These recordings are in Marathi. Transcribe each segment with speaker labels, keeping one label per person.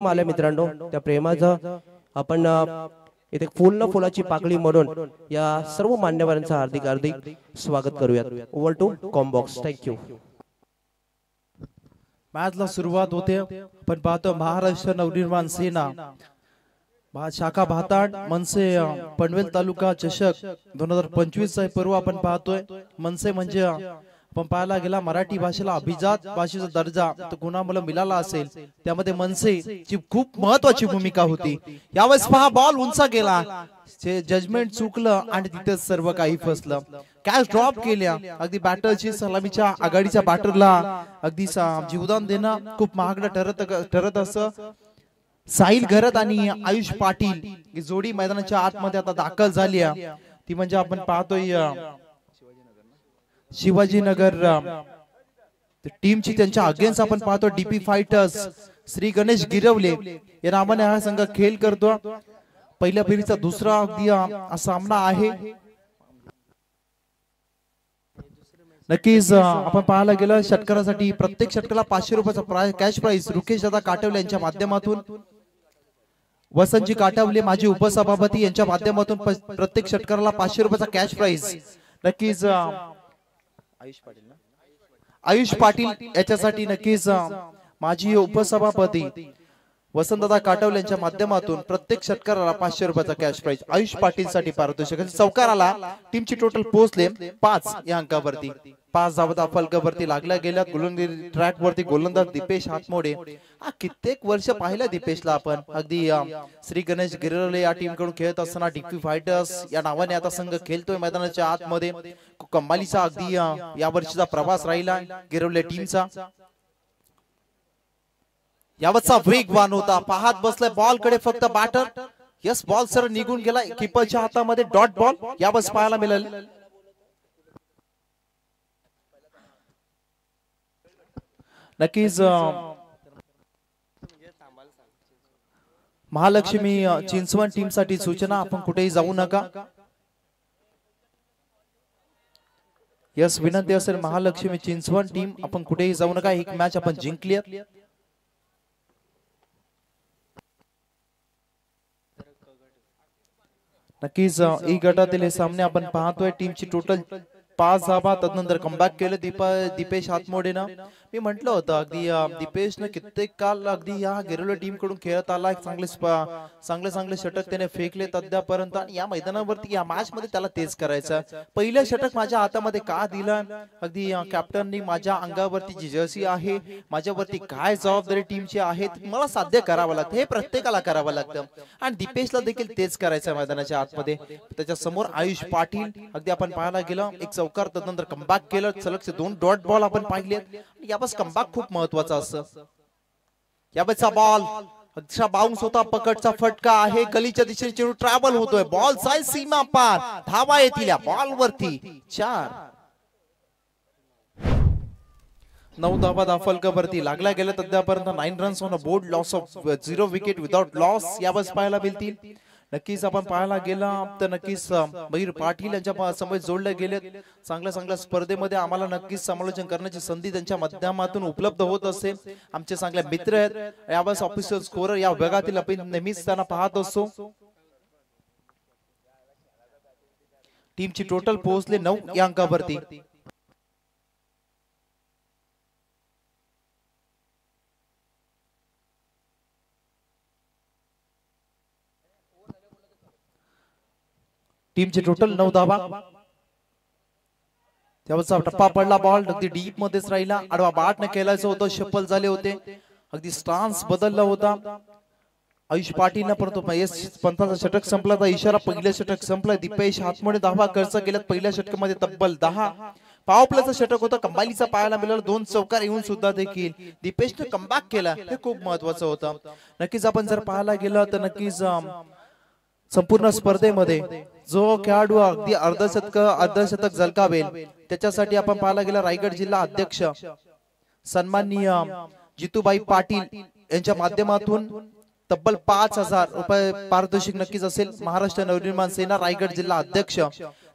Speaker 1: आले मित्रांनो, त्या प्रेमाचं आपण इथे फुलाची पाकळी म्हणून या सर्व मान्यवरांचं हार्दिक हार्दिक स्वागत करूयात. Over to combox. थँक्यू.
Speaker 2: मॅचला सुरुवात होते. आपण पाहतो महाराष्ट्र नवनिर्माण सेना शाखा भाताड मनसे पनवेल तालुका चषक 2025 चा पर्व आपण पाहतोय. मनसे म्हणजे आपण पाहायला गेला मराठी भाषेला अभिजात भाषेचा दर्जा तो कुणामुळे मिळाला असेल त्यामध्ये मनसेची खूप महत्वाची भूमिका होती. यावेळेस पहा बॉल उंचा गेला, जजमेंट चुकलं आणि तिथे सर्व काही फसलं. कॅच ड्रॉप केल्या. अगदी बॅटरची सलामीच्या आघाडीच्या बॅटरला अगदी जीवदान देणं खूप महागडं ठरत असं. साहिल घरत आणि आयुष पाटील ही जोडी मैदानाच्या आतमध्ये आता दाखल झाली आहे. ती म्हणजे आपण पाहतोय शिवाजीनगर टीमची त्यांच्या अगेन्स्ट आपण पाहतो डीपी फायटर्स श्री गणेश गिरवले या नावाने हा संघ खेळ करतो. पहिल्या फेरीचा दुसरा अगदी सामना आहे. नक्कीच आपण पाहायला गेलं षटकारासाठी प्रत्येक षटकाला 500 रुपयाचा कॅश प्राइस रुकेश दादा काटवले यांच्या माध्यमातून, वसंतजी काटवले माजी उपसभापती यांच्या माध्यमातून प्रत्येक षटकाराला 500 रुपयाचा कॅश प्राइस. नक्कीच आयुष पाटील याच्यासाठी नक्कीच माजी उपसभापती वसंतदादा काटवले यांच्या माध्यमातून प्रत्येक षटकाराला 500 रुपयाचा कॅश प्राइस. आयुष पाटील साठी पारितोषिक. चौकाराला टीमची टोटल पोहोचले 5 या अंकावरती. 5 धावा फलकावरती लागल्या गेल्या. गोलंदाजी ट्रॅक वरती गोलंदाज दीपेश हातमोडे. कित्येक वर्ष पाहिलं दीपेशला आपण. अगदी श्री गणेश गिरवले या टीम कडून खेळत असताना डीपी फायटर्स या नावाने आता संघ खेळतोय मैदानाच्या आतमध्ये. कमालीचा अगदी या वर्षीचा प्रवास राहिला गिरवले टीमचा. यावरचा वेगवान होता. पाहत बसलाय बॉल कडे फक्त बॅटर. यस, बॉल सर निघून गेला कीपरच्या हातामध्ये. डॉट बॉल यावेळेस पाहायला मिळेल. नक्कीच महालक्ष्मी चिंचवण टीम साठी सूचना, आपण कुठेही जाऊ नका. यस, विनंती असेल महालक्ष्मी चिंचवण टीम आपण कुठेही जाऊ नका. एक मॅच आपण जिंकली. नक्कीच ई गटातील हे सामने आपण पाहतोय. टीमची टोटल 5 धावा. तदनंतर कमबॅक केलं दीपेश हातमोडेनं. मी म्हटलं होतं अगदी दीपेशनं कित्येक काल अगदी या गिरवले टीम कडून खेळत आला. चांगले षटक त्याने फेकले अद्यापर्यंत. आणि या मैदानावरती या मॅच मध्ये त्याला तेच करायचं. पहिलं षटक माझ्या हातामध्ये का दिलं, अगदी कॅप्टननी माझ्या अंगावरती जी जर्सी आहे, माझ्यावरती काय जबाबदारी टीमची आहे मला साध्य करावं लागतं. हे प्रत्येकाला करावं लागतं आणि दीपेशला देखील तेच करायचं मैदानाच्या आतमध्ये. त्याच्या समोर आयुष पाटील अगदी आपण पाहायला गेलं एक चौकार. तदनंतर कमबॅक केलं. सलगचे 2 डॉट बॉल आपण पाहिले. यावेळेस कमबॅक खूप महत्वाचा असतं. यावेळेचा बॉल अच्छा बाउन्स होता. पकडचा फटका आहे. गलीच्या दिशेने चेंडू ट्रॅव्हल होतोय. बॉल जाय सीमा पार. धावा येतील या बॉल वरती 4. 9 धावा दाफलकावरती लागल्या गेल्या. अद्यापर्यंत 9 runs on a board. Loss of 0 wicket without loss यावेळेस पाहायला मिळतील. नक्कीच आपण पाहायला गेला तर नक्कीच बहीर पाटील यांच्या समोर जोडले गेले. चांगल्या स्पर्धेमध्ये आम्हाला नक्कीच समालोचन करण्याची संधी त्यांच्या माध्यमातून उपलब्ध होत असते. आमचे चांगले मित्र आहेत. यावेळेस ऑफिशियल स्कोरर या विभागातील आपण नेहमीच त्यांना पाहत असतो. टीमची टोटल पोहोचले 9 या अंकावरती. टीमचे टोटल 9 धावा. त्यावरचा टप्पा पडला. बॉल अगदी डीप मध्येच राहिला. आडवा बाटने खेळायचं होतं. शफल झाले होते. अगदी स्टान्स बदलला होता आयुष पाटीलनं. परंतु पंताचा षटक संपला तर इशारा. पहिलं षटक संपलं. दीपेश हातमोडे धावा खर्च केल्यात पहिल्या षटकामध्ये तब्बल 10. पाव प्लेचं षटक होतं. कमालीचा पाहायला मिळाला. 2 चौकार येऊन सुद्धा देखील दीपेशने कमबॅक केला. हे खूप महत्वाचं होतं. नक्कीच आपण जर पाहायला गेलं तर नक्कीच संपूर्ण स्पर्धेमध्ये जो खेळाडू अगदी अर्धशतक झळकावेल त्याच्यासाठी आपण पाहायला गेला रायगड जिल्हा अध्यक्ष सन्माननीय जितूबाई पाटील यांच्या माध्यमातून तब्बल 5000 रुपये पारितोषिक नक्कीच असेल. महाराष्ट्र नवनिर्माण सेना रायगड जिल्हा अध्यक्ष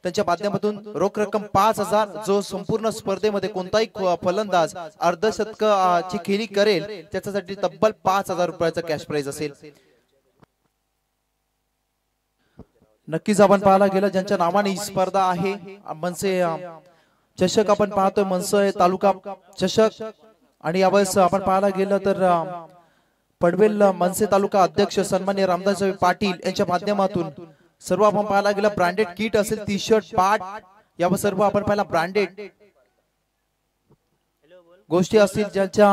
Speaker 2: त्यांच्या माध्यमातून रोख रक्कम 5,000 जो संपूर्ण स्पर्धेमध्ये कोणताही फलंदाज अर्धशतकाची खेळी करेल त्याच्यासाठी तब्बल 5,000 रुपयाचा कॅश प्राइज असेल. नक्कीच आपण पाहायला गेलं ज्यांच्या नावाने ही स्पर्धा आहे मनसे चषक आपण पाहतोय मनसे तालुका चषक आणि यावेळेस आपण पाहायला गेलं तर पडवेल मनसे तालुका अध्यक्ष सन्माननीय रामदास पाटील यांच्या माध्यमातून सर्व आपण पाहायला गेलं ब्रँडेड किट असेल टी शर्ट पाट यावर सर्व आपण पाहिला ब्रँडेड गोष्टी असतील ज्यांच्या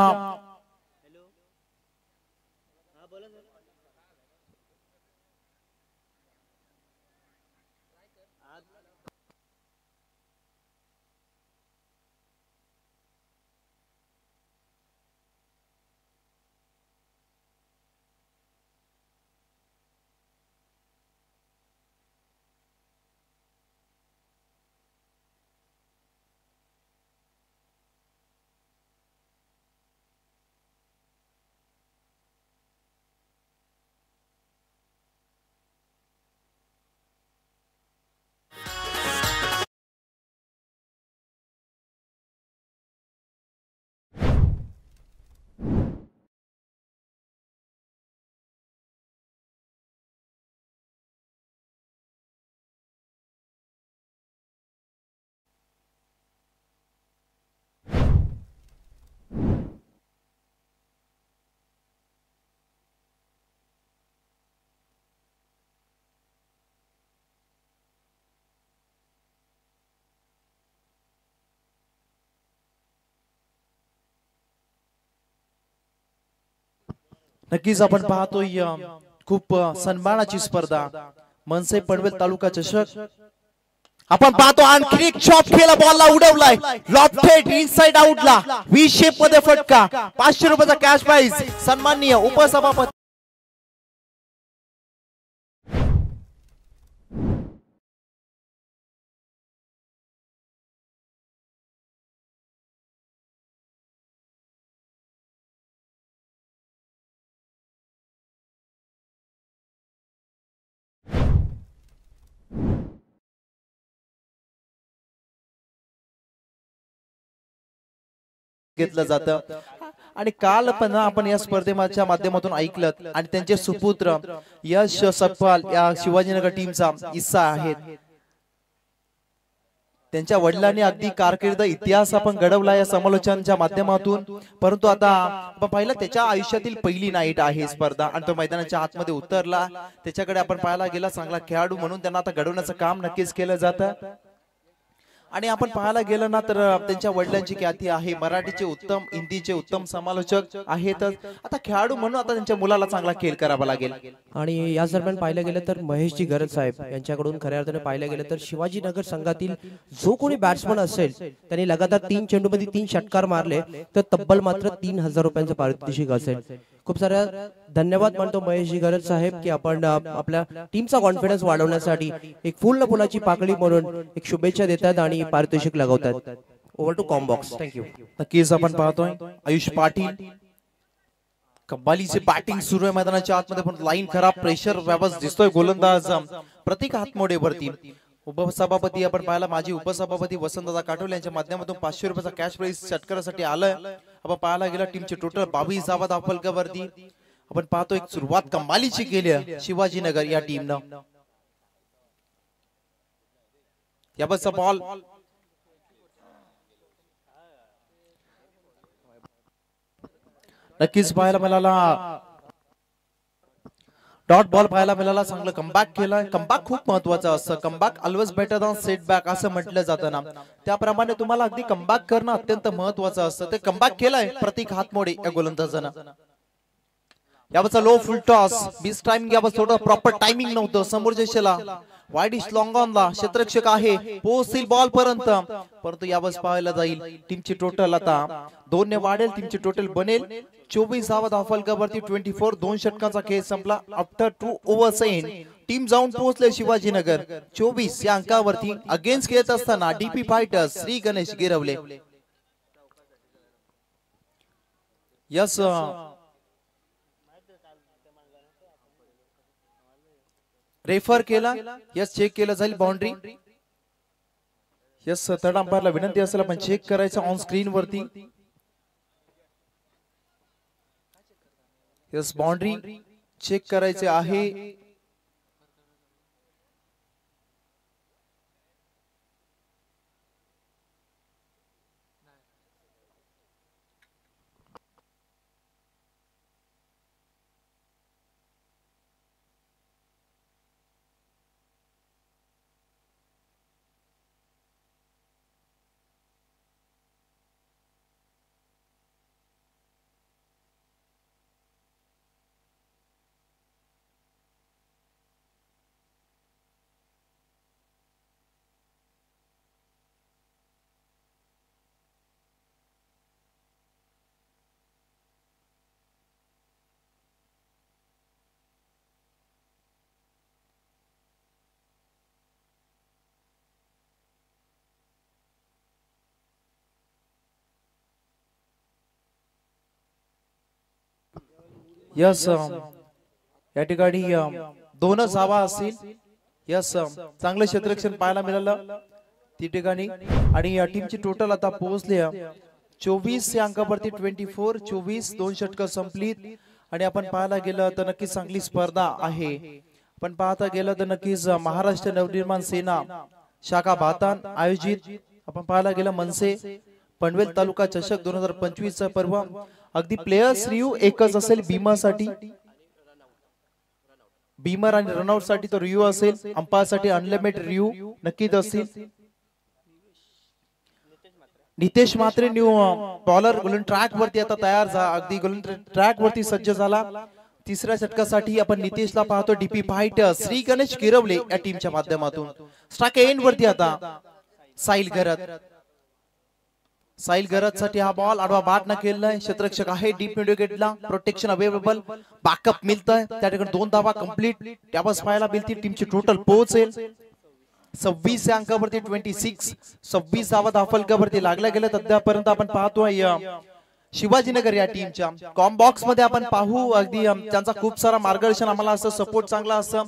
Speaker 2: नक्कीच आपण पाहतोय खूप सन्मानाची स्पर्धा मनसे पडवेल तालुका चषक आपण पाहतो आणखी एक शॉट खेळला बॉलला उडवलाय लॉफ्टेड इनसाइड आउटला व्ही शेप मध्ये फटका 500 रुपयाचा कॅश प्राइज सन्माननीय उपसभापती घेतलं जातं आणि काल पण आपण या स्पर्धेच्या माध्यमातून ऐकलं आणि त्यांचे सुपुत्र यश सकपाल या शिवाजीनगर टीमचा हिस्सा आहेत. त्यांच्या वडिलांनी अगदी कारकीर्द इतिहास आपण घडवला या समालोचनाच्या माध्यमातून परंतु आता आपण पाहिलं त्याच्या आयुष्यातील पहिली नाईट आहे स्पर्धा आणि तो मैदानाच्या आतमध्ये उतरला त्याच्याकडे आपण पाहायला गेला चांगला खेळाडू म्हणून त्यांना आता घडवण्याचं काम नक्कीच केलं जातं आणि आपण पाहायला गेलं ना तर त्यांच्या वडिलांची ख्याती आहे मराठीचे उत्तम हिंदीचे उत्तम समालोचक आहेत आता खेळाडू म्हणून आता त्यांच्या मुलाला चांगला खेळ करावा लागेल.
Speaker 1: आणि या दरम्यान पाहिलं गेलं तर महेशजी गरज साहेब यांच्याकडून खऱ्या अर्थाने पाहिलं गेलं तर शिवाजीनगर संघातील जो कोणी बॅट्समन असेल त्यांनी लगातार 3 चेंडूमध्ये 3 षटकार मारले तर तब्बल मात्र 3,000 रुपयांचं पारितोषिक असेल. खूप साऱ्या धन्यवाद मानतो महेशजी गरज साहेब की आपण आपल्या टीमचा कॉन्फिडन्स वाढवण्यासाठी एक फुलाची पाकळी म्हणून एक शुभेच्छा देतात आणि पारितोषिक लगावतात. Over to combox. थँक्यू.
Speaker 2: नक्कीच आपण पाहतोय आयुष पाटील कब्बालीचे बॅटिंग सुरू आहे मैदानाच्या आतमध्ये पण लाईन खराब प्रेशर व्यवस्थित दिसतोय गोलंदाज प्रतीक हातमोडे वरती उपसभापती आपण पाहिला माजी उपसभापती वसंतदादा काटोले यांच्या माध्यमातून 500 रुपयाचा कॅश प्राइज षटकारासाठी आलाय. आपण पाहायला गेला टीमचे टोटल 22 धावा फलकावरती आपण पाहतो एक सुरुवात कमालीची केली आहे शिवाजीनगर या टीमनं. यावरचा बॉल नक्कीच पाहायला मिळाला डॉट बॉल पाहायला मिळाला चांगलं कमबॅक केलं. कमबॅक खूप महत्वाचं असतं comeback always better than setback असं म्हटलं जातं ना त्याप्रमाणे तुम्हाला अगदी कमबॅक करणं अत्यंत महत्वाचं असतं ते कमबॅक केलंय प्रतीक हातमोडे या गोलंदाजानं. यावरचा लो फुल टॉस बीस टाइम यावर थोडं प्रॉपर टायमिंग नव्हतं समोरच्या दिशेला वाईड इश लॉंग ऑनला क्षेत्ररक्षक आहे पोहोचतील बॉल पर्यंत परंतु यावर पाहायला जाईल टीमची टोटल आता 2 ने वाढेल टीमची टोटल बनेल 24 धावा फलकावरती 24 2 षटकांचा खेळ संपला आफ्टर 2 ओव्हर्स इन टीम जाऊन पोहोचले शिवाजीनगर 24 या अंकावरती अगेन्स्ट खेळत असताना डीपी फायटर्स श्री गणेश गिरवले. यस रेफर केला यस चेक केलं जाईल बाउंड्री यस थर्ड अंपायरला विनंती असेल आपण चेक करायचं ऑन स्क्रीन वरती. यस बाउंड्री चेक करायचे आहे. यस या ठिकाणी दोनच धावा असतील. यस चांगलं क्षेत्ररक्षण पाहायला मिळालं ती ठिकाणी. आणि या टीमची टोटल आता पोहोचली 24 या अंकावरती 24. 24 2 षटकं संपलीत. आणि आपण पाहायला गेलं तर नक्कीच चांगली स्पर्धा आहे. पण पाहता गेलं तर नक्कीच महाराष्ट्र नवनिर्माण सेना शाखा भातान आयोजित आपण पाहायला गेलं मनसे पनवेल तालुका चषक 2025 चा पर्व. अगदी प्लेयर्स रिव्ह्यू एकच असेल बीमासाठी. बीमर आणि रनआउट साठी तो रिव्ह्यू असेल. अंपायर साठी अनलिमिटेड रिव्ह्यू नक्कीच असतील. नितेश मात्रे न्यू बॉलर गोल्डन ट्रॅक वरती आता तयार अगदी गोल्डन ट्रॅक वरती सज्ज झाला. तिसऱ्या षटकासाठी आपण नितेशला पाहतो. डीपी फायटर श्री गणेश गिरवले या टीमच्या माध्यमातून. स्ट्राइक एंड वरती आता साहिल गरत. साहिल गरज साठी हा बॉल आडवा बाट न केलाय. क्षेत्ररक्षक आहे डीप मिड विकेटला. Protection available. बॅकअप मिळतंय. त्या ठिकाणी 2 धावा कंप्लीट त्यापास पाहायला मिळतील. टीमची टोटल पोहोचेल 26 या अंकावरती 26. 26 धावा धाफलकावरती लागल्या गेल्या. अद्यापर्यंत आपण पाहतोय शिवाजीनगर या टीमच्या कॉम बॉक्स मध्ये आपण पाहू अगदी त्यांचा खूप सारा मार्गदर्शन आम्हाला असं सपोर्ट चांगला असं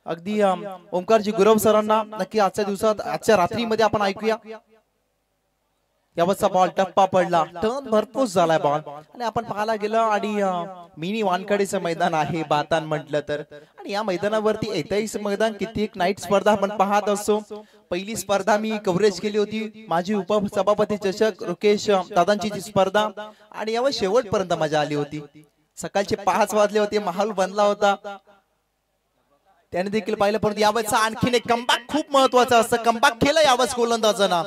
Speaker 2: अगदी ओमकारजी गुरव सरांना नक्की आजच्या दिवसात आजच्या रात्रीमध्ये आपण ऐकूया. यावरचा बॉल टप्पा पडला. टर्न भरपूर झालाय बॉल. आणि आपण पाहायला गेलं आणि मिनी वानखडेचं मैदान आहे बातान म्हटलं तर. आणि या मैदानावरती ऐतिहासिक मैदान कित्येक नाईट स्पर्धा आपण पाहत असतो. पहिली स्पर्धा मी कव्हरेज केली होती. माझी उपसभापती चषक रुकेश दादांची जी स्पर्धा. आणि यावर शेवटपर्यंत मजा आली होती. सकाळचे 5 वाजले होते. माहोल बनला होता. त्याने देखील पाहिलं. परंतु यावरचा आणखीन एक कमबॅक खूप महत्वाचा असतं. कमबॅक केलं यावरच गोलंदाजांना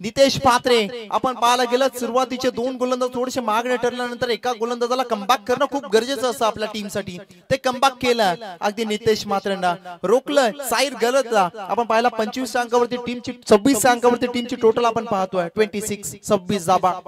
Speaker 2: नितेश पात्रे. आपण पाहायला गेलं सुरुवातीचे 2 गोलंदाज थोडेसे मागणे ठरल्यानंतर एका गोलंदाजाला कमबॅक करणं खूप गरजेचं असतं आपल्या टीमसाठी. ते कमबॅक केलं अगदी नितेश मात्रेंना रोखलं. साहिल गरजला आपण पाहिला 25 अंकावरती टीमची 26 अंकावरती टीमची टोटल आपण पाहतोय 26. 26 धावा.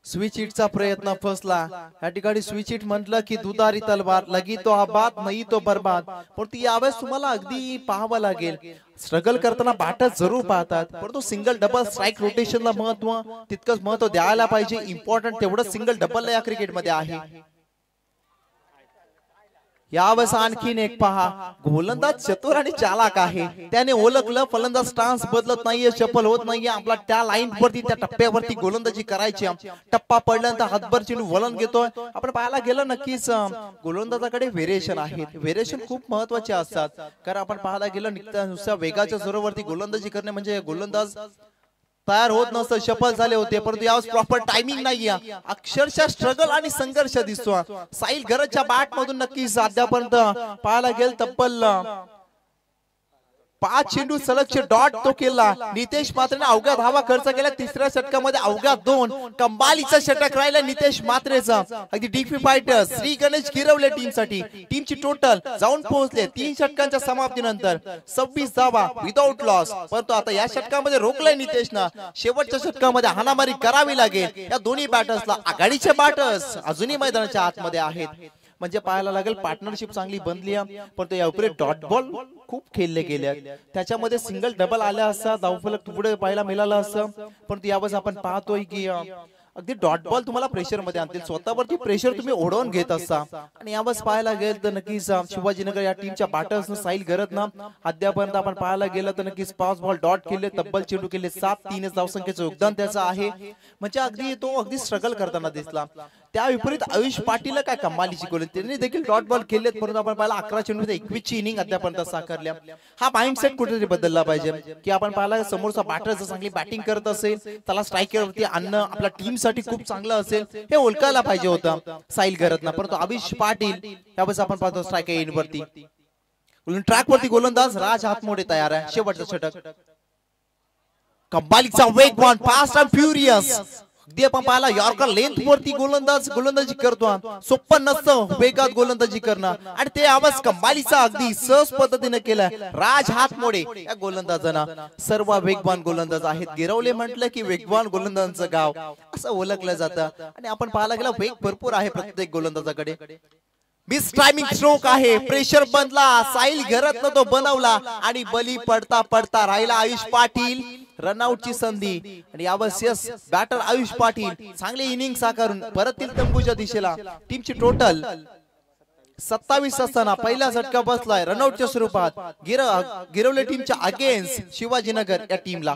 Speaker 2: स्विच हिटचा प्रयत्न फसला. या ठिकाणी स्विच हिट म्हटलं की दुधारी तलवार लगी तो आबाद नाही तो बर्बाद. पण ती यावेळेस तुम्हाला अगदी पाहावं लागेल. स्ट्रगल करताना बॅटर्स जरूर पाहतात परंतु सिंगल डबल स्ट्राइक रोटेशनला महत्व तितकंच महत्व द्यायला पाहिजे. इम्पॉर्टंट तेवढं सिंगल डबल या क्रिकेटमध्ये आहे. यावेळेस आणखीन एक पहा. गोलंदाज चतुर आणि चालाक आहे. त्याने ओळखलं फलंदाज स्टान्स बदलत नाहीये. चपल होत नाहीये. आपला त्या लाईन वरती त्या टप्प्यावरती गोलंदाजी करायची. टप्पा पडल्यानंतर हातभर चेंडू वलन घेतोय. आपण पाहायला गेलं नक्कीच गोलंदाजाकडे व्हेरिएशन आहेत. व्हेरिएशन खूप महत्वाचे असतात. कारण आपण पाहायला गेलं नुसत्या वेगाच्या जोरावरती गोलंदाजी करणे म्हणजे गोलंदाज तयार होत नसतं. सफल झाले होते परंतु यावेळेस प्रॉपर टायमिंग नाहीये. अक्षरशः स्ट्रगल आणि संघर्ष दिसतो. साहिल गरजच्या बॅट मधून नक्कीच अद्यापर्यंत पाहायला गेल तब्बल 5 चेंडू सलगचे डॉट तो केला. नितेश मात्रेने अवघ्या धावा खर्च केला. तिसऱ्या षटकामध्ये अवघ्या 2 कमालीचा षटक राहिला नितेश मात्रेचा. अगदी डीपी फायटर श्री गणेश गिरवले टीमसाठी. टीमची टोटल जाऊन पोहोचले 3 षटकांच्या समाप्तीनंतर 26 धावा विदाउट लॉस. परंतु आता या षटकामध्ये रोखलंय नितेशना. शेवटच्या षटकामध्ये हाणामारी करावी लागेल. या दोन्ही बॅटर्सला आघाडीचे बॅटर्स अजूनही मैदानाच्या आतमध्ये आहेत. म्हणजे पाहायला लागेल पार्टनरशिप चांगली बनली आहे. पण या उपरे डॉट बॉल खूप खेळले गेले. त्याच्यामध्ये सिंगल डबल आल्या असता धावफलक पुढे पाहायला मिळालं असतं. पण यावेळेस आपण पाहतोय की अगदी डॉट बॉल तुम्हाला प्रेशर मध्ये आणतील, स्वतःवरती प्रेशर तुम्ही ओढवून घेत असता. आणि यावेळेस पाहायला गेलं तर नक्कीच शिवाजीनगर या टीमच्या बॅटर्सनं साहिल गरदनं अद्यापर्यंत आपण पाहायला गेलं तर नक्कीच 5 बॉल डॉट केले, तब्बल चेंडू केले 7, 3 धावसंख्येचं योगदान त्याचं आहे. म्हणजे अगदी तो अगदी स्ट्रगल करताना दिसला. त्या विपरीत आयुष पाटील काय कमालीची गोलंदाजी, त्यांनी देखील डॉट बॉल केलेत, परंतु आपण पाहिला 11 चेंडूमध्ये 21 ची इनिंग अद्यापर्यंत साकारल्या. हा माइंडसेट कुठेतरी बदलला पाहिजे की आपण पाहिला समोरचा बॅटर जर चांगली बॅटिंग करत असेल त्याला स्ट्रायकरवरती आणणं आपल्या टीम साठी खूप चांगलं असेल हे ओळखायला पाहिजे होतं साहिल गरदनं. परंतु आयुष पाटील यावेळेस आपण पाहतो स्ट्रायकर इन वरती ट्रॅक वरती गोलंदाज राज हातमोडे तयार आहे. शेवटचा षटक कब्बालीचा वेगवान फास्ट अँड फ्युरियस अगदी आपण पाहिला यॉर्कर लेंथ वरती गोलंदाजी करतो. सोपं नसतं वेगात गोलंदाजी करणं आणि ते आवाज कब्बालीचा अगदी सहज पद्धतीने केलं राज हातमोडे या गोलंदाजांना. सर्व वेगवान गोलंदाज आहेत. गिरवले म्हटलं की वेगवान गोलंदाजांचं गाव असं ओळखलं जातं आणि आपण पाहायला गेला वेग भरपूर आहे प्रत्येक गोलंदाजाकडे. मिस टायमिंग स्ट्रोक आहे, प्रेशर बनला साहिल गरदनं तो बनवला आणि बली पडता पडता राहिला आयुष पाटील. रनआउटची संधी आणि यावेळेस बॅटर आयुष पाटील चांगली इनिंग साकारून परतील तंबूच्या दिशेला. टीमची टोटल 27 असताना पहिला झटका बसलाय रनआउटच्या स्वरूपात गिरवले टीमच्या अगेन्स्ट शिवाजीनगर या टीमला.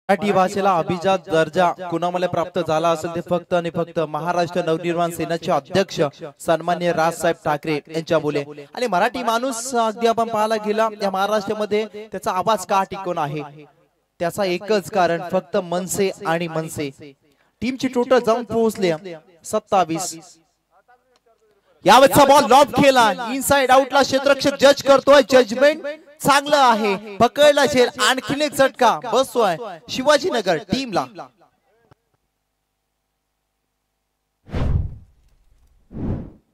Speaker 2: मराठी भाषेला अभिजात दर्जा कुणामुळे प्राप्त झाला असेल ते फक्त आणि फक्त महाराष्ट्र नवनिर्माण सेनेचे अध्यक्ष सन्माननीय राजसाहेब ठाकरे यांच्यामुळे. आणि मराठी माणूस अगदी आपण पाहायला गेला या महाराष्ट्रामध्ये त्याचा आवाज का टिकून आहे त्याचा एकच कारण फक्त मनसे आणि मनसे. टीमची टोटल जाऊन पोहोचले 27. यावेळेचा बॉल लॉब केला इनसाइड आउटला क्षेत्ररक्षक जज करतोय. जजमेंट चांगलं आहे, पकडला झेल. आणखीन एक झटका बसतोय शिवाजीनगर टीमला.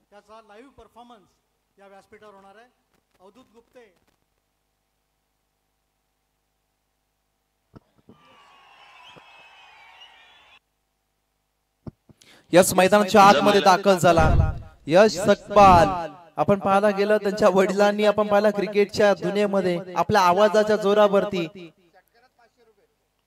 Speaker 3: त्याचा लाईव्ह परफॉर्मन्स या व्यासपीठावर होणार आहे. अवधूत गुप्ते
Speaker 2: यश मैदानाच्या आतमध्ये दाखल झाला. यश सकपाल आपण पाहायला गेलं त्यांच्या वडिलांनी आपण पाहिला क्रिकेटच्या दुनियेमध्ये आपल्या आवाजाच्या जोरावरती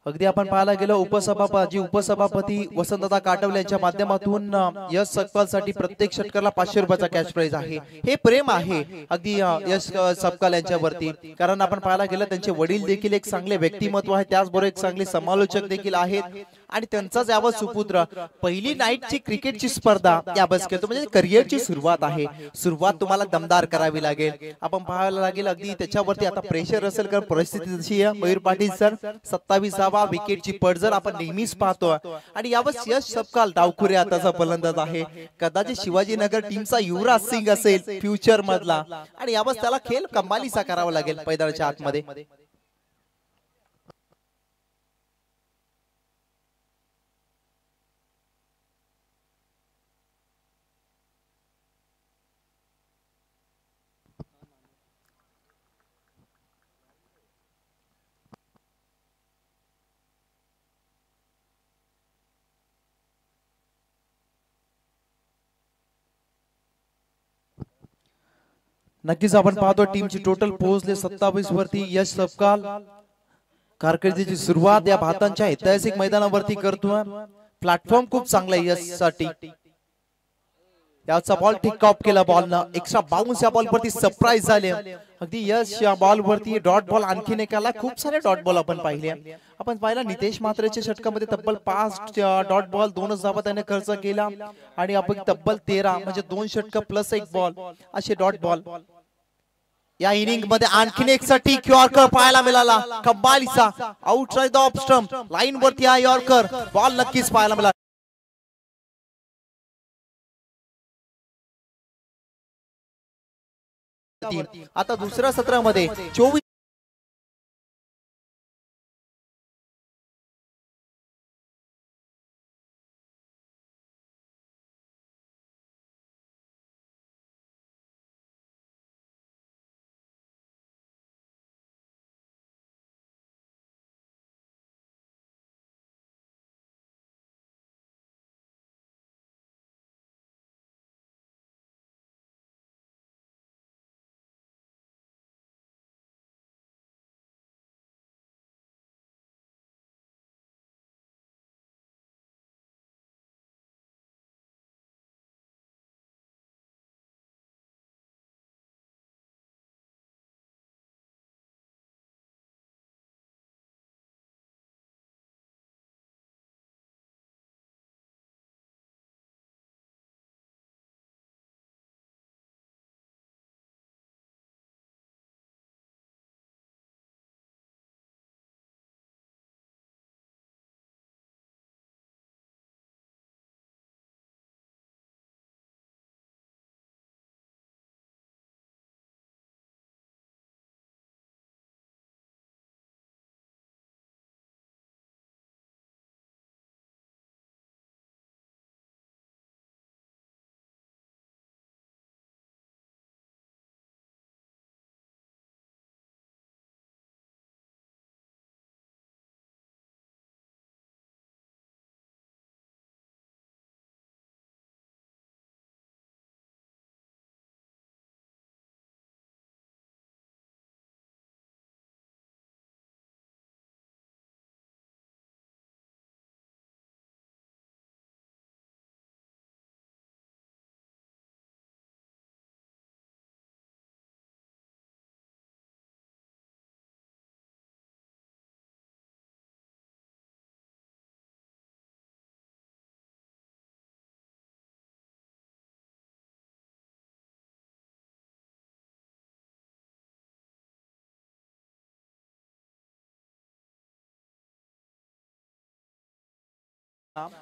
Speaker 2: अगदी आपण पाहायला गेलो उपसभापती वसंतदादा काटवले यांच्या माध्यमातून यश सकपाल साठी प्रत्येक षटकाला 500 रुपयाचा कॅश प्राइज आहे. हे प्रेम आहे अगदी यश सकपाल यांच्यावरती, कारण आपण पाहायला गेलं त्यांचे वडील देखील एक चांगले व्यक्तिमत्व आहे, त्याचबरोबर एक चांगले समालोचक देखील आहेत आणि त्यांचाच यावर सुपुत्र पहिली नाईटची क्रिकेटची स्पर्धा याबस खेळतो. म्हणजे करिअरची सुरुवात आहे. सुरुवात तुम्हाला दमदार करावी लागेल. आपण पाहायला लागेल अगदी त्याच्यावरती आता प्रेशर असेल कारण परिस्थिती जशी आहे. मयूर पाटील सर 27वा विकेटची पडझड आपण नेहमीच पाहतो आणि यावर यश सकपाल डावखुरे आताचा फलंदाज आहे. कदाचित शिवाजीनगर टीमचा युवराज सिंग असेल फ्युचर मधला आणि यावर त्याला खेळ कमालीचा करावा लागेल मैदानाच्या आतमध्ये. नक्कीच आपण पाहतो टीमची टोटल पोहोचले 27 वरती. यश सकपाल कारकिर्दीची सुरुवात या भारताच्या ऐतिहासिक मैदानावरती करतोय. प्लॅटफॉर्म खूप चांगला आहे यश साठी. याचा बॉल टेक ऑफ केला बॉलनं, एक्स्ट्रा बाउन्स या बॉल वरती सरप्राईज झाले. अगदी यश या बॉल वरती डॉट बॉल आणखीन एक आला. खूप सारे डॉट बॉल आपण पाहिले. आपण पाहिला नितेश म्हात्रेच्या षटकामध्ये तब्बल 5 डॉट बॉल 2 धावा त्याने खर्च केला आणि आपण तब्बल 13 म्हणजे 2 षटक प्लस 1 बॉल असे डॉट बॉल या इनिंग मध्ये. आणखीन एक साठी यॉर्कर पाहायला मिळाला कब्बालीचा आउटसाइड ऑफ स्टंप लाईन वरती हा यॉर्कर बॉल नक्कीच पाहायला मिळाला. सत्रावरती. आता दुसऱ्या सत्रामध्ये 24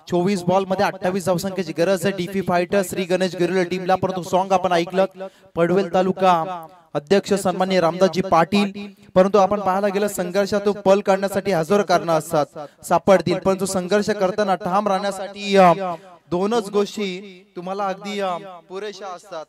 Speaker 2: 24 बॉल मध्ये 28 धावसंख्येची गरज आहे डीपी फायटर श्री गणेश गिरुले टीमला. परंतु सॉन्ग आपण ऐकलं पडवेल तालुका अध्यक्ष सन्माननीय रामदासजी पाटील. परंतु आपण पाहायला गेलं संघर्षातून पल काढण्यासाठी हजारो कारण असतात सापडतील, परंतु संघर्ष करताना ठाम राहण्यासाठी दोनच गोष्टी तुम्हाला अगदी पुरेशा असतात,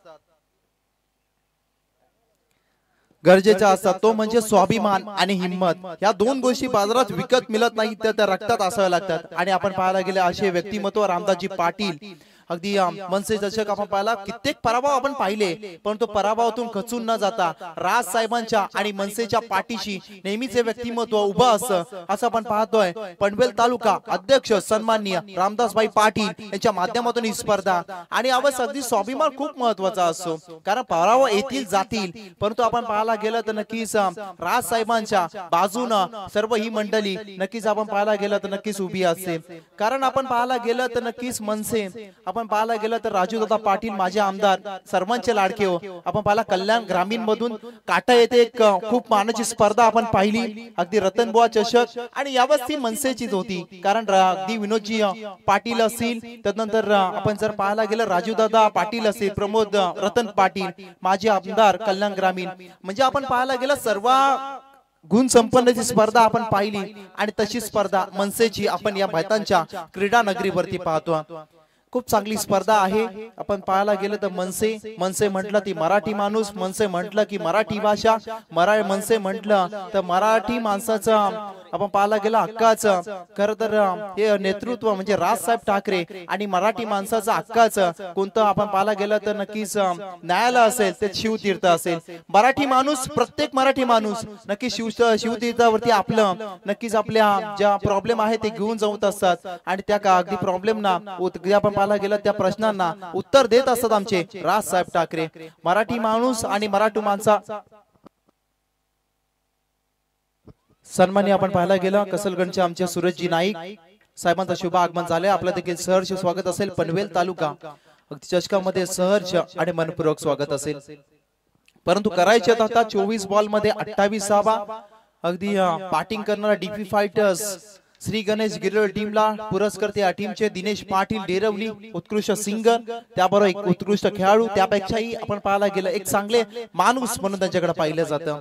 Speaker 2: गरजेच्या असतात. तो म्हणजे स्वाभिमान आणि हिम्मत. या दोन गोष्टी बाजारात विकत मिळत नाही, त्या रक्तात असाव्या लागतात. आणि आपण पाहायला गेले असे व्यक्तिमत्व रामदासजी पाटील अगदी मनसे दर्शक आपण पाहिला कित्येक पराभव आपण पाहिले, परंतु पराभवातून खचून न जाता राज साहेबांच्या आणि मनसेच्या पाठीशी नेहमीच हे व्यक्तिमत्व उभं असतं असं आपण पाहतोय. पनवेल तालुका अध्यक्ष सन्माननीय रामदासभाई पाटील यांच्या माध्यमातून ही स्पर्धा. आणि अवश्य अगदी स्वाभिमान खूप महत्वाचा असतो, कारण पराभव येतील जातील, परंतु आपण पाहायला गेलं तर नक्कीच राज साहेबांच्या बाजूनं सर्व ही मंडळी नक्कीच आपण पाहायला गेलं तर नक्कीच उभी असते. कारण आपण पाहायला गेलं तर नक्कीच मनसे आपण पाहायला गेलं तर राजूदादा पाटील माझे आमदार सर्वांचे लाडके हो. आपण पाहिला कल्याण ग्रामीण मधून काटा येथे एक खूप मानाची स्पर्धा आपण पाहिली, अगदी रतनबुवा चषक. आणि यावेळेस ती मनसेचीच होती, कारण अगदी विनोदजी पाटील असतील, त्यानंतर आपण जर पाहायला गेलं राजूदादा पाटील असतील, प्रमोद रतन पाटील माझे आमदार कल्याण ग्रामीण. म्हणजे आपण पाहायला गेलं सर्व गुण संपन्नची स्पर्धा आपण पाहिली. आणि तशी स्पर्धा मनसेची आपण या मैदानच्या क्रीडा नगरीवरती पाहतो. खूप चांगली स्पर्धा आहे. आपण पाहायला गेलं तर मनसे म्हटलं ती मराठी माणूस, मनसे म्हटलं की मराठी भाषा, मनसे म्हटलं तर मराठी माणसाचं आपण पाहायला गेलं हक्काचं खरं तर हे नेतृत्व म्हणजे राजसाहेब ठाकरे आणि मराठी माणसाचं हक्काचं कोणतं आपण पाहायला गेलं तर नक्कीच न्यायालय असेल ते शिवतीर्थ असेल. मराठी माणूस प्रत्येक मराठी माणूस नक्की शिवतीर्थावरती आपलं नक्कीच आपल्या ज्या प्रॉब्लेम आहे ते घेऊन जाऊन असतात. आणि त्या अगदी प्रॉब्लेम ना आपण पाहायला गेलं त्या प्रश्नांना उत्तर देत असतात आमचे राजसाहेब ठाकरे. मराठी माणूस आणि मराठी माणसा सन्मानी आपण पाहायला गेलं कसलगंजचे आमचे सुरेशजी नाईक साहेबांचं शुभ आगमन झाले. आपलं देखील सहर्ष स्वागत असेल. पनवेल तालुका चषकामध्ये सहर्ष आणि मनपूर्वक स्वागत असेल. परंतु करायचे आता 24 बॉल मध्ये 28 धावा अगदी बॅटिंग करणारा डीपी फायटर्स श्री गणेश गिरवळ टीमला पुरस्कर्ते या टीमचे दिनेश पाटील डेरवली उत्कृष्ट सिंगर, त्याबरोबर एक उत्कृष्ट खेळाडू, त्यापेक्षाही आपण पाहायला गेलं एक चांगले माणूस म्हणून त्यांच्याकडे पाहिलं जातं.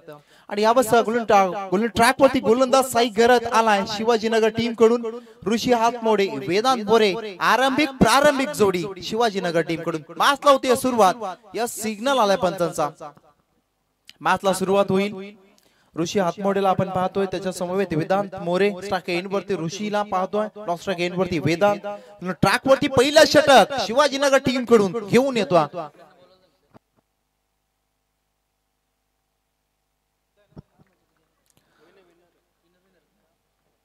Speaker 2: आणि यावेळेस गोल्डन ट्रॅक वरती गोलंदाज साई घरत आलाय शिवाजीनगर टीम कडून. ऋषी हातमोडे वेदांत बोरे प्रारंभिक जोडी शिवाजीनगर टीम कडून. मॅचला होती सुरुवात, या सिग्नल आलाय पंचांचा, मॅचला सुरुवात होईल. ऋषी हातमोडेला आपण पाहतोय, त्याच्या समवेत वेदांत मोरे स्ट्राइक एंड वरती ऋषीला पाहतोय, लॉस्ट स्ट्राइक एंड वरती वेदांत. ट्रॅक वरती पहिला षटक शिवाजीनगर टीम कडून घेऊन येतो.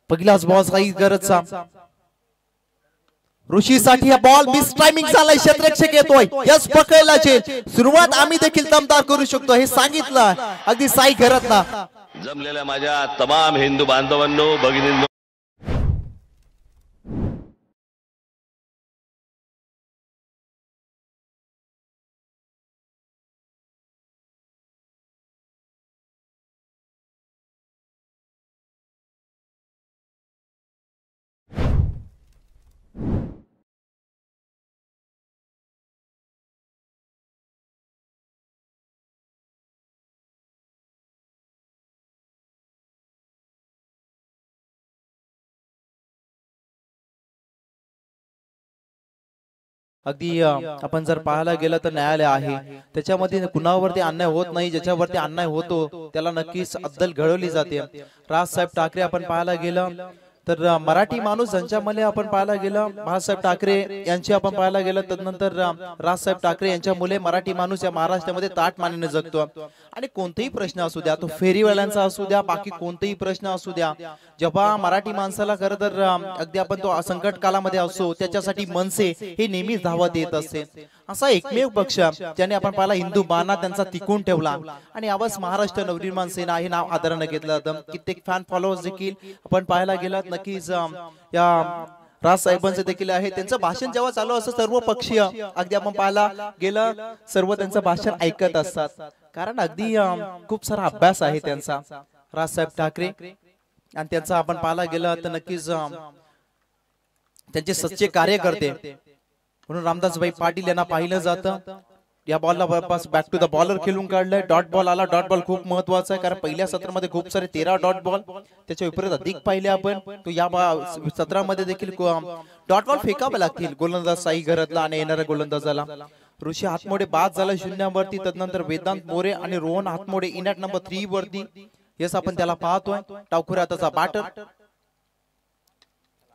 Speaker 2: पहिलाच बॉल काही गरजचा ऋषीसाठी हा बॉल मिस टायमिंग झालाय, क्षेत्ररक्षक येतोय, यस पकडायला सुरुवात आम्ही देखील दमदार करू शकतो हे सांगितलं अगदी साई घरात ना.
Speaker 4: जमलेल्या माझ्या तमाम हिंदू बांधवांनो भगिनींनो,
Speaker 2: अगदी आपण जर पाहायला गेलं तर न्यायालय आहे, त्याच्यामध्ये कुणावरती अन्याय होत नाही, ज्याच्यावरती अन्याय होतो त्याला नक्कीच अद्दल घडवली जाते. राजसाहेब ठाकरे आपण पाहायला गेलं तर मराठी माणूस ज्यांच्यामध्ये आपण पाहायला गेलं बाळासाहेब ठाकरे यांची आपण पाहायला गेलं, तदनंतर राजसाहेब ठाकरे यांच्या मुले मराठी माणूस या महाराष्ट्रामध्ये ताट मानेने जगतो. आणि कोणतेही प्रश्न असू द्या, तो फेरीवाल्यांचा असू द्या, बाकी कोणतेही प्रश्न असू द्या, जेव्हा मराठी माणसाला खरं तर अगदी आपण तो संकट कालामध्ये असो त्याच्यासाठी मनसे हे नेहमीच धावत येत असते. असा एकमेव पक्ष ज्याने आपण पाहिला हिंदू बाणा त्यांचा टिकून ठेवला. आणि यावेळेस महाराष्ट्र नवनिर्माण सेना हे नाव आदराने घेतलं जातं. कित्येक फॅन फॉलोअर्स देखील आपण पाहायला गेलात नक्कीच या राज साहेबांचे देखील आहे. त्यांचं भाषण जेव्हा चालू असतं सर्व पक्षीय अगदी आपण पाहायला गेलं सर्व त्यांचं भाषण ऐकत असतात, कारण अगदी खूप सारा अभ्यास आहे त्यांचा राजसाहेब ठाकरे. आणि त्यांचा आपण पाहायला गेलं तर नक्कीच त्यांचे सच्चे कार्यकर्ते म्हणून रामदासभाई पाटील यांना पाहिलं जातं. या बॉलला वापस बॅक टू द बॉलर खेळून काढलंय. डॉट बॉल आला, डॉट बॉल खूप महत्वाचा आहे कारण पहिल्या सत्रामध्ये खूप सारे 13 डॉट बॉल, त्याच्या विपरीत अधिक पाहिले आपण तो या सत्रामध्ये देखील डॉट बॉल फेकावे लागतील गोलंदाज साई घरातला आणि येणाऱ्या गोलंदाजाला. ऋषी हातमोडे बाद झाला 0 वरती, तदनंतर वेदांत मोरे आणि रोहन हातमोडे इनॅट नंबर 3 वरती. यस आपण त्याला पाहतोय. टावखुरे आताचा बॅटर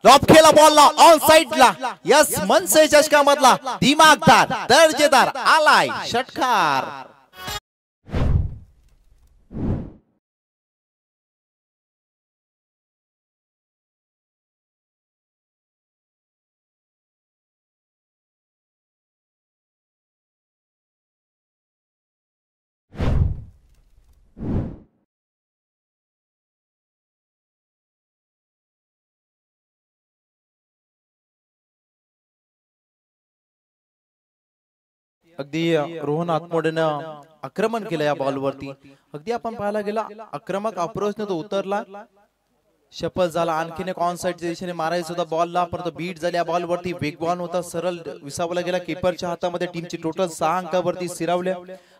Speaker 2: लॉब खेळला बॉलला ऑन साइडला, यस मनसे चषकामधला दिमागदार दर्जेदार आलाय षटकार. अगदी रोहन हातमोडेनं आक्रमण केलं या बॉलवरती. अगदी आपण पाहायला गेला आक्रमक अप्रोचने तो उतरला, शपल झाला. आणखीन एक ऑन साइडच्या दिशेने मारायचा होता बॉलला, परंतु बीट झाल्या बॉलवरती. वेगवान होता, सरळ विसावला गेला किपरच्या हातामध्ये. टीमची टोटल 6 अंकावरती स्थिरावल्या.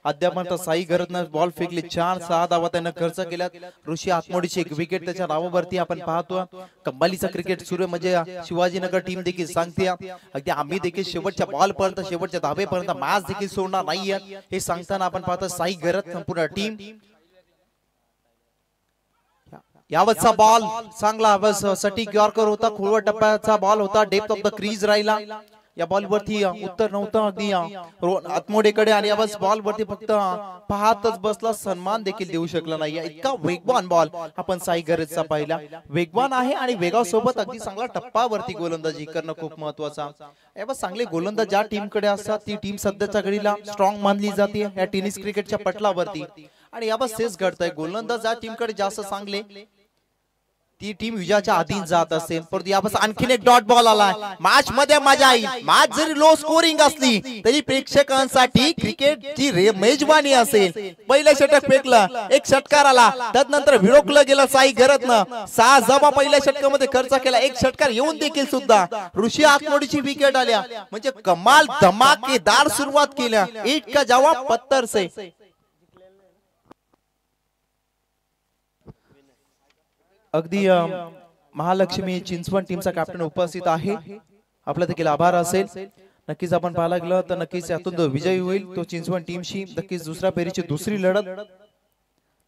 Speaker 2: अद्यापर्यंत साई घरतनं बॉल फेकले, 4-6 धावा त्यानं खर्च केल्यात. ऋषी हातमोडीची एक विकेट त्याच्या नावावरती आपण पाहतो. कमालीचा क्रिकेट सुरू म्हणजे शिवाजीनगर टीम देखील सांगते अगदी आम्ही देखील शेवटच्या बॉल पर्यंत शेवटच्या धावेपर्यंत मॅच देखील सोडणार नाहीये हे सांगताना आपण पाहतो साई घरत संपूर्ण टीम. यावतचा बॉल चांगला बस सटीक यॉर्कर होता, खोलवर टप्प्याचा बॉल होता, डेप्थ ऑफ द क्रीज राहिला. या बॉल वरती उत्तर नव्हतं अगदी आतमोडेकडे. आणि यावेळेस बॉल वरती फक्त पाहतच बसला, सन्मान देखील देऊ शकला नाही. इतका वेगवान बॉल आपण साई घरतचा पाहिला. वेगवान आहे आणि वेगासोबत अगदी चांगला टप्पावरती गोलंदाजी करणं खूप महत्वाचा. यावेळेस चांगले गोलंदाज ज्या टीम कडे असतात ती टीम सध्याच्या घडीला स्ट्रॉंग मानली जाते या टेनिस क्रिकेटच्या पटलावरती. आणि यावेळेस तेच घडतंय, गोलंदाज ज्या टीम कडे जास्त चांगले ती टीम विजयाच्या अधीन जात असेल, परंतु यापासून आणखीन एक डॉट बॉल आला. मॅच मध्ये मजा येईल. मॅच जरी लो स्कोरिंग असली तरी प्रेक्षकांसाठी क्रिकेटची मेजवानी असेल. पहिलं षटक फेकलं, एक षटकार आला, त्यानंतर विरोकलं गेलं साई घरतनं. 6 धावा पहिल्या षटकामध्ये खर्च केला. एक षटकार येऊन देखील सुद्धा ऋषी आत्मोडीची विकेट आल्या. म्हणजे कमाल धमाकेदार सुरुवात केल्या. 1 का जवाब पत्थर से. अगदी महालक्ष्मी चिंचवण टीमचा कॅप्टन उपस्थित आहे. आपला देखील आभार असेल. नक्कीच आपण पाहायला गेलं तर नक्कीच यातून जो विजयी होईल तो चिंचवण टीमशी नक्कीच दुसऱ्या फेरीची दुसरी लढत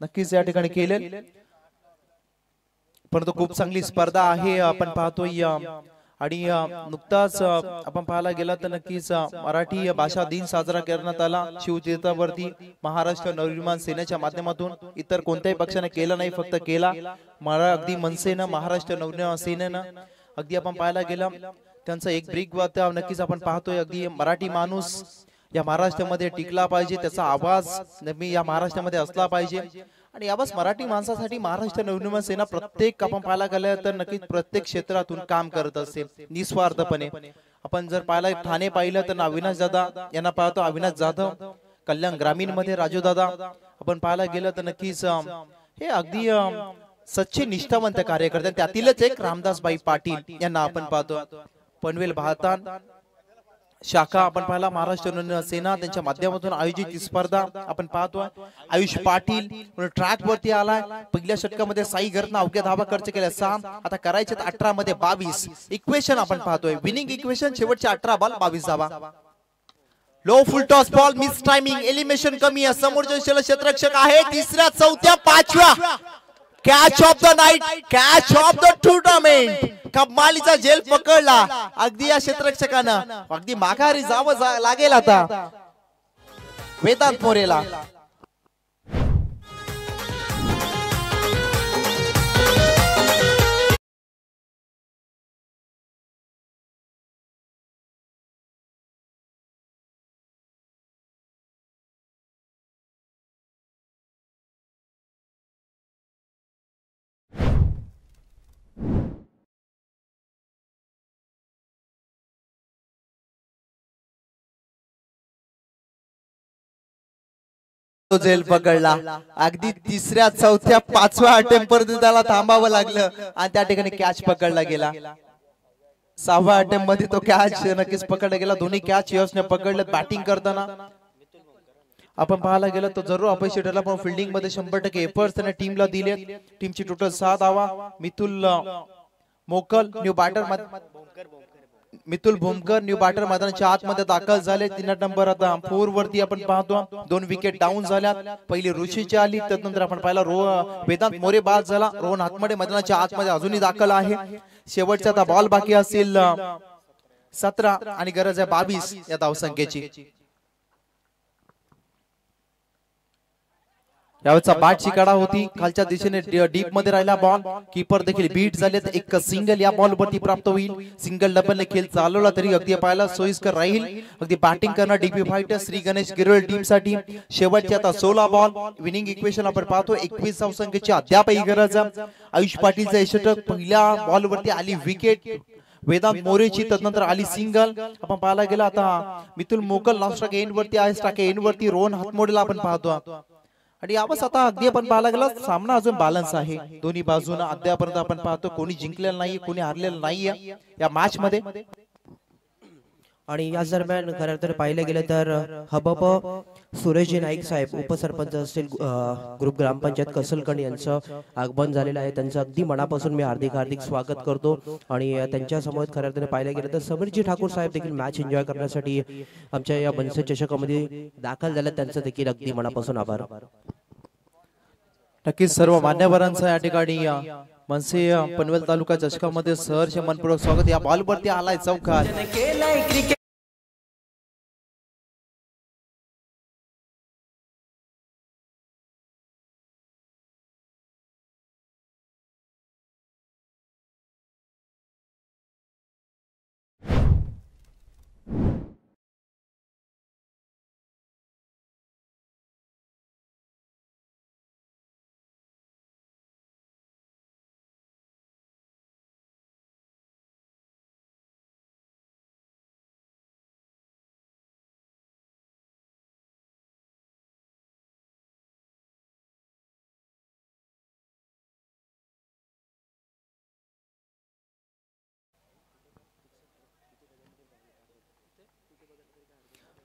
Speaker 2: नक्कीच या ठिकाणी केलेल. परंतु खूप चांगली स्पर्धा आहे आपण पाहतोय. आणि नुकताच आपण पाहायला गेला तर नक्कीच मराठी भाषा दिन साजरा करण्यात आला शिवतीर्थावरती. महाराष्ट्र नवनिर्माण सेनेच्या माध्यमातून इतर कोणत्याही पक्षाने केला नाही, फक्त केला अगदी मनसेनं, महाराष्ट्र नवनिर्माण सेनेनं. अगदी आपण पाहायला गेला त्यांचं एक ब्रेक नक्कीच आपण पाहतोय. अगदी मराठी माणूस या महाराष्ट्रामध्ये टिकला पाहिजे, त्याचा आवाज या महाराष्ट्रामध्ये असला पाहिजे. आणि यावंच मराठी माणसासाठी महाराष्ट्र नवनिर्माण सेना प्रत्येक आपण पाहायला गेलं तर नक्कीच प्रत्येक क्षेत्रातून काम करत असते निस्वार्थपणे. आपण जर पाहायला ठाणे पाहिलं तर अविनाश दादा यांना पाहतो, अविनाश जाधव. कल्याण ग्रामीण मध्ये राजू दादा. आपण पाहायला गेलं तर नक्कीच हे अगदी सच्चे निष्ठावंत कार्यकर्ते. त्यातीलच एक रामदासबाई पाटील यांना आपण पाहतो. पनवेल भातान शाखा आपण पाहिला महाराष्ट्र सेना त्यांच्या माध्यमातून आयोजित ही स्पर्धा आपण पाहतोय. आयुष पाटील ट्रॅक वरती आलाय. पहिल्या षटकामध्ये साई घरनं अवघ्या धावा खर्च केल्या 6. आता करायचे 18 मध्ये 22. इक्वेशन आपण पाहतोय, विनिंग इक्वेशन शेवटचे 18 बॉल 22 धावा. लो फुल toss ball, miss timing, elimination कमी आहे. समोरचे क्षेत्ररक्षक आहे. तिसऱ्या, चौथ्या, पाचव्या catch of the night, catch of the tournament. कमालीचा झेल पकडला अगदी या क्षेत्ररक्षकानं. अगदी माघारी जावं लागेल आता वेदांत मोरेला. झेल पकडला अगदी तिसऱ्या, चौथ्या, पाचव्या अटेम्प्ट पर्यंत त्याला थांबावं लागलं आणि त्या ठिकाणी कॅच पकडला गेला. 6व्या अटेम्प्ट मध्ये तो कॅच नक्कीच पकडला गेला. दोन्ही कॅच यशने पकडले. बॅटिंग करताना आपण पाहायला गेलं तर जरूर अपयशी ठरला, पण फिल्डिंग मध्ये 100% एफर्ट्स त्याने टीमला दिले. टीमची टोटल 6 धावा. Mitul Mokal new batter Mitul Bhumkar new batter मैदानाच्या आतमध्ये दाखल झाले. 3 नंबर आता 4 वरती आपण पाहतो. 2 विकेट डाऊन झाल्यात. पहिली ऋषीची आली, त्यानंतर आपण पाहिला वेदांत मोरे बाद झाला. रोहन हातमडे मैदानाच्या आतमध्ये अजूनही दाखल आहे. शेवटचा आता बॉल बाकी असतील 17 आणि गरज आहे 22 या धावसंख्येची. यावेळेचा बॅटची कडा होती, खालच्या दिशेने डीप मध्ये राहिला बॉल. कीपर देखील बीट झाले. एक सिंगल या बॉल वरती प्राप्त होईल. सिंगल डबलने खेळ चालवला तरी अगदी पाहायला सोयीस्कर राहील. अगदी बॅटिंग करणार DP fighter Shri Ganesh Girwal team साठी. शेवटचे आता 16 बॉल. विनिंग इक्वेशन आपण पाहतो 21 धावसंख्येची अद्यापही गरज. आयुष पाटीलचा षटक. पहिल्या बॉल वरती आली विकेट वेदांत मोरेची, त्यानंतर आली सिंगल. आपण पाहायला गेला आता मितुल मोकल लास्ट एंड वरती आहे. स्टाक एंड वरती रोहन हातमोडेला आपण पाहतो. आणि यावंच आता अगदी आपण पाहायला गेला सामना अजून बॅलन्स आहे. दोन्ही बाजूने अद्यापर्यंत आपण पाहतो कोणी जिंकलेलं नाहीये, कोणी हारलेलं नाहीये या मॅच मध्ये.
Speaker 1: आणि याच दरम्यान खरं तर पाहिलं गेलं तर हबप सुरेशजी नाईक साहेब उपसरपंच असतील ग्रुप ग्रामपंचायत कसलकण यांचं आगमन झालेलं आहे. त्यांचं अगदी मनापासून मी हार्दिक स्वागत करतो. आणि त्यांच्या समोर खरं तर पाहिलं गेलं तर समीरजी ठाकूर साहेब देखील मॅच एन्जॉय करण्यासाठी आमच्या या बनसे चषकामध्ये दाखल झाले. त्यांचं देखील अगदी मनापासून आभार.
Speaker 2: नक्कीच सर्व मान्यवरांचं या ठिकाणी मनसे पनवेल तालुका चषकामध्ये सहर्ष मनपूर्वक स्वागत. या बॉल वरती आलाय चौकार.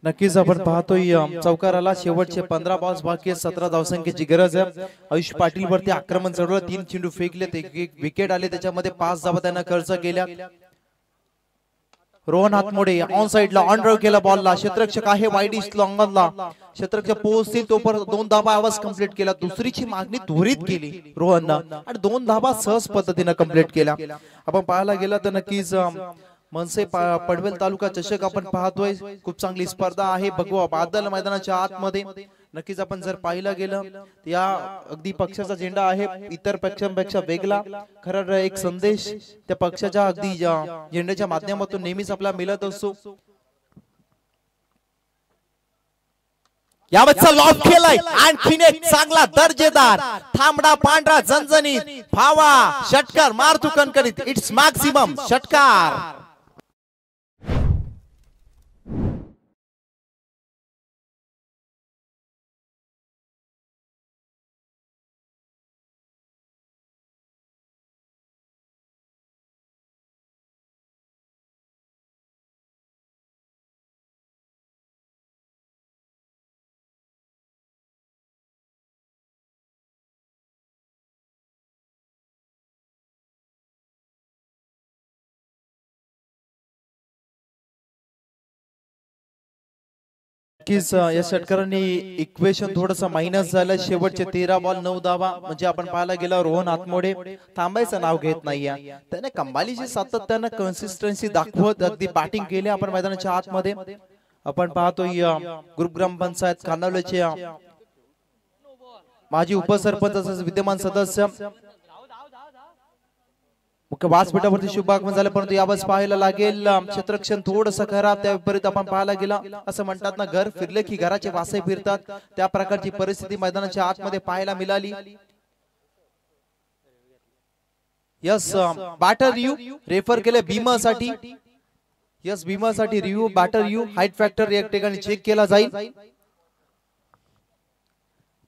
Speaker 2: नक्कीच आपण पाहतोय चौकाराला शेवटचे 15 बॉल्स बाकी आहेत, 17 धावसंख्येची गरज आहे. आयुष पाटील वरती आक्रमण चढवलं, 3 चेंडू फेकले, एक विकेट आले, त्याच्यामध्ये 5 धावा त्यांना खर्च केल्या. रोहन हातमोडे ऑन साइडला ऑन ड्राइव्ह केला बॉलला, क्षेत्ररक्षक आहे वाईडिश लॉंगनला, क्षेत्ररक्षक पोहोचतील तोपर्यंत 2 धावा आवाज कंप्लीट केला. दुसरीची मागणी त्वरित केली रोहननं आणि 2 धावा सहज पद्धतीने कंप्लीट केल्या. आपण पाहायला गेला तर नक्कीच मनसे पडवेल तालुका चषक आपण पाहतोय, खूप चांगली स्पर्धा आहे. भगवा बादल मैदानाच्या आतमध्ये नक्कीच आपण जर पाहिलं गेलं या अगदी पक्षाचा झेंडा आहे, इतर पक्षांपेक्षा वेगळा. खरं एक संदेश त्या पक्षाच्या अगदी झेंड्याच्या माध्यमातून नेहमीच आपल्याला मिळत असतो.
Speaker 5: यावतचा लॉब केलाय, आणखीन एक चांगला दर्जेदार थांबडा पांढरा झणझणीत फावा षटकार मारतू कणकणीत. इट्स मॅक्सिमम षटकार.
Speaker 2: नक्कीच या षटकारांनी इक्वेशन थोडस मायनस झालं. शेवटचे 13 बॉल 9 धावा, म्हणजे आपण पाहायला गेला रोहन हातमोडे थांबायचं नाव घेत नाहीये. त्याने कमालीची सातत्यानं कन्सिस्टन्सी दाखवत अगदी बॅटिंग केली. आपण मैदानाच्या आतमध्ये आपण पाहतोय ग्रुप ग्रामपंचायत खानावलेचे माजी उपसरपंच तसेच विद्यमान सदस्य मुख्य व्यासपीठावरती शुभ आगमन झालं, परंतु यावेळेस पाहायला लागेल क्षेत्ररक्षण थोडंसं खराब. त्या विपरीत आपण पाहायला गेला असं म्हणतात ना, घर फिरले की घराचे वासे फिरतात, त्या प्रकारची परिस्थिती मैदानाच्या आतमध्ये पाहायला मिळाली. यस बॅटर यू रेफर केले भीमासाठी. यस भीमासाठी review batter you height factor या ठिकाणी चेक केला जाईल.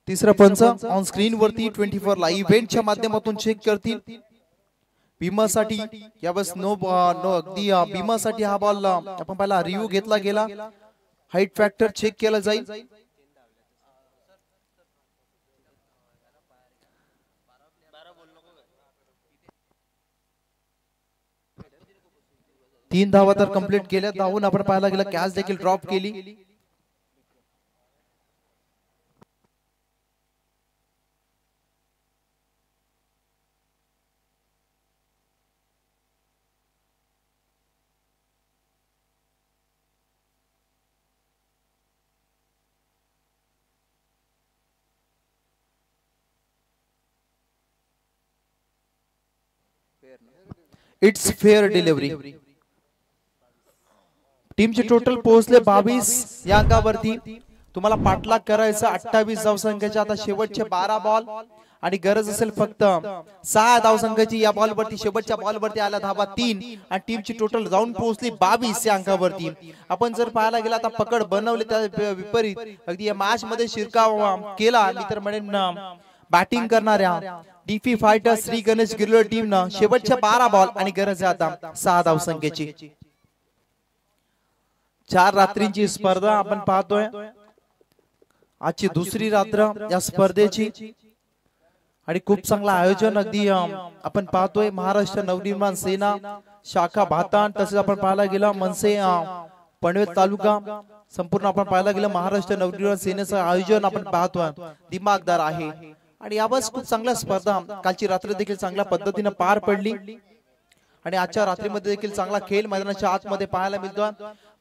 Speaker 2: तिसरा पंच ऑन स्क्रीन वरती 24 लाईव्ह इव्हेंटच्या माध्यमातून चेक करतील. भीमासाठी यावेळेस नो अगदी भीमासाठी हा बॉल आपण पाहिला रिव्ह्यू घेतला गेला, हाईट फॅक्टर चेक केला जाईल. तीन धावा तर कंप्लीट केल्या, धावून आपण पाहायला गेला कॅच देखील ड्रॉप केली. It's fair delivery. टीमचे टोटल पोहोचले 22 या अंकावरती. तुम्हाला पाठलाग करायचा 28 धावसंख्येच्या. आता शेवटचे 12 बॉल आणि गरज असेल फक्त 6 धावसंख्येची. या बॉलवरती शेवटच्या बॉलवरती आला धावा 3 आणि टीमची टोटल जाऊन पोहोचली 22 या अंकावरती. आपण जर पाहायला गेला आता पकड बनवले त्या विपरीत अगदी या मॅच मध्ये शिरकाव केला. मी तर म्हणेन बॅटिंग करणाऱ्या डीपी फायटर श्री गणेश गिरलोळ टीमनं शेवटच्या 12 बॉल आणि गरज आहे आता 6 धावसंख्येची. 4 रात्रींची स्पर्धा आपण पाहतोय. आजची दुसरी रात्र या स्पर्धेची आणि खूप चांगलं आयोजन अगदी आपण पाहतोय. महाराष्ट्र नवनिर्माण सेना शाखा भाताण, तसेच आपण पाहायला गेला मनसे पनवेल तालुका, संपूर्ण आपण पाहायला गेलं महाराष्ट्र नवनिर्माण सेनेचं आयोजन आपण पाहतोय. दिमागदार आहे आणि यावेळेस खूप चांगल्या स्पर्धा. कालची रात्र देखील चांगल्या पद्धतीने पार पडली आणि आजच्या रात्रीमध्ये देखील चांगला खेळ मैदानाच्या आतमध्ये पाहायला मिळतो.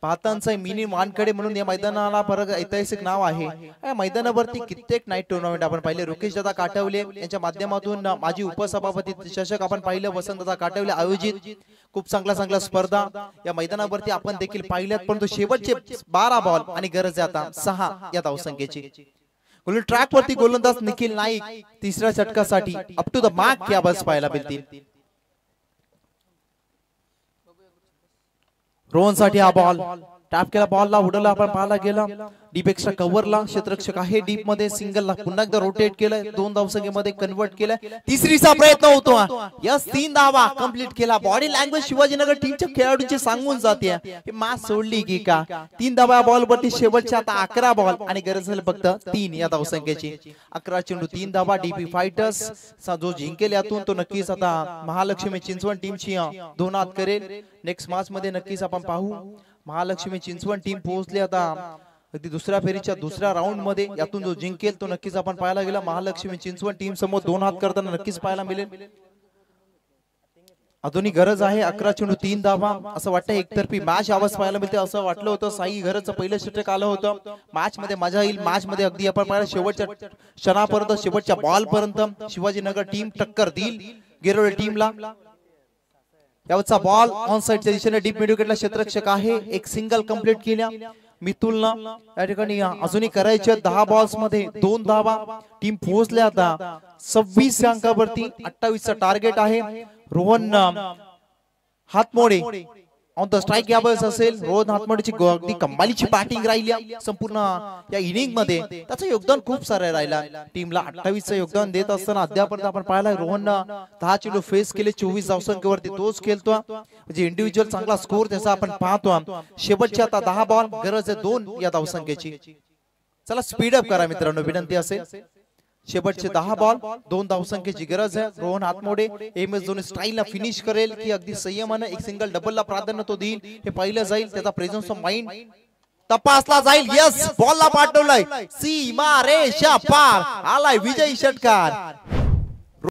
Speaker 2: भातांचा मिनी वानखडे म्हणून या मैदानाला परत ऐतिहासिक नाव आहे. या मैदानावरती कित्येक नाईट टुर्नामेंट आपण पाहिले. रुकेश दादा काटवले यांच्या माध्यमातून माजी उपसभापती चषक आपण पाहिलं, वसंत दादा काटवले आयोजित खूप चांगल्या स्पर्धा या मैदानावरती आपण देखील पाहिल्यात. परंतु शेवटचे 12 बॉल आणि गरज आहे आता 6 या धावसंख्येची. ट्रॅक वरती गोलंदाज निखिल नाईक तिसऱ्या षटकासाठी अप टू द मार्क या बस पाहायला मिळतील. रोहन साठी हा बॉल टॅप केला बॉलला उडवला आपण पाहायला गेला डीप एक्स्ट्रा कव्हरला क्षेत्ररक्षक आहे डीप मध्ये सिंगलला पुन्हा एकदा रोटेट केलं 2 धावसंख्येमध्ये कन्वर्ट केलं तिसरीचा प्रयत्न होतो यस 3 धावा कंप्लीट केला बॉडी लँग्वेज शिवाजीनगर टीमच्या खेळाडूंची सांगून जाते हे मॅच सोडली की का 3 धावा बॉल वरती शेवटच्या आता 11 बॉल आणि गरज झाली फक्त 3 या धावसंख्येची 11 चेंडू 3 धावा डीपी फायटर्स जो जिंकेल यातून तो नक्कीच आता महालक्ष्मी चिंचवड टीमची 2 हात करेल नेक्स्ट मॅच मध्ये नक्कीच आपण पाहू महालक्ष्मी चिंचवड टीम पोहोचली आता अगदी दुसऱ्या फेरीच्या दुसऱ्या राऊंड मध्ये यातून जो जिंकेल तो नक्कीच आपण पाहायला गेला महालक्ष्मी चिंचवड टीम समोर 2 हात करताना नक्कीच पाहायला मिळेल अजूनही गरज आहे 11 चेंडू 3 धावा असं वाटतं एकतर्फी मॅच आवाज पाहायला मिळते असं वाटलं होतं साई घरचं पहिलं षटक आलं होतं मॅच मध्ये मजा येईल मॅच मध्ये अगदी आपण पाहिलं शेवटच्या क्षणापर्यंत शेवटच्या बॉल पर्यंत शिवाजीनगर टीम टक्कर देईल गिरोळी टीमला यावरचा बॉल ऑन साइडच्या दिशेने डीप मिडविकेटला क्षेत्ररक्षक आहे एक सिंगल कंप्लीट केल्या मितुलनं या ठिकाणी अजूनही करायचे 10 बॉल्स मध्ये 2 धावा टीम पोहोचल्या आता 26 अंकावरती 28 चा टार्गेट आहे रोहन हातमोडे ऑन द स्ट्राइक यावेळेस असेल रोहन हातमोडेची अगदी कमालीची बॅटिंग राहिली संपूर्ण या इनिंग मध्ये त्याचं योगदान खूप सारं राहिला टीमला 28 चं योगदान देत असताना अद्यापर्यंत आपण पाहिला रोहन 10 चेंडू फेस केले 24 धावसंख्येवरती तोच खेळतो म्हणजे इंडिव्हिज्युअल चांगला स्कोर त्याचा आपण पाहतो शेवटचे आता 10 बॉल गरज आहे 2 या धावसंख्येची चला स्पीड अप करा मित्रांनो विनंती असेल शेवटचे 10 बॉल 2 धावसंख्येची गरज आहे रोहन हातमोडे एम एस धोनी स्टाईलला फिनिश करेल की अगदी संयमानं एक सिंगल डबलला प्राधान्य तो देईल हे पाहिलं जाईल त्याचा प्रेझेन्स ऑफ माइंड तपासला जाईल यस बॉलला पाठवलाय सीमा रेषा पार आलाय विजयी षटकार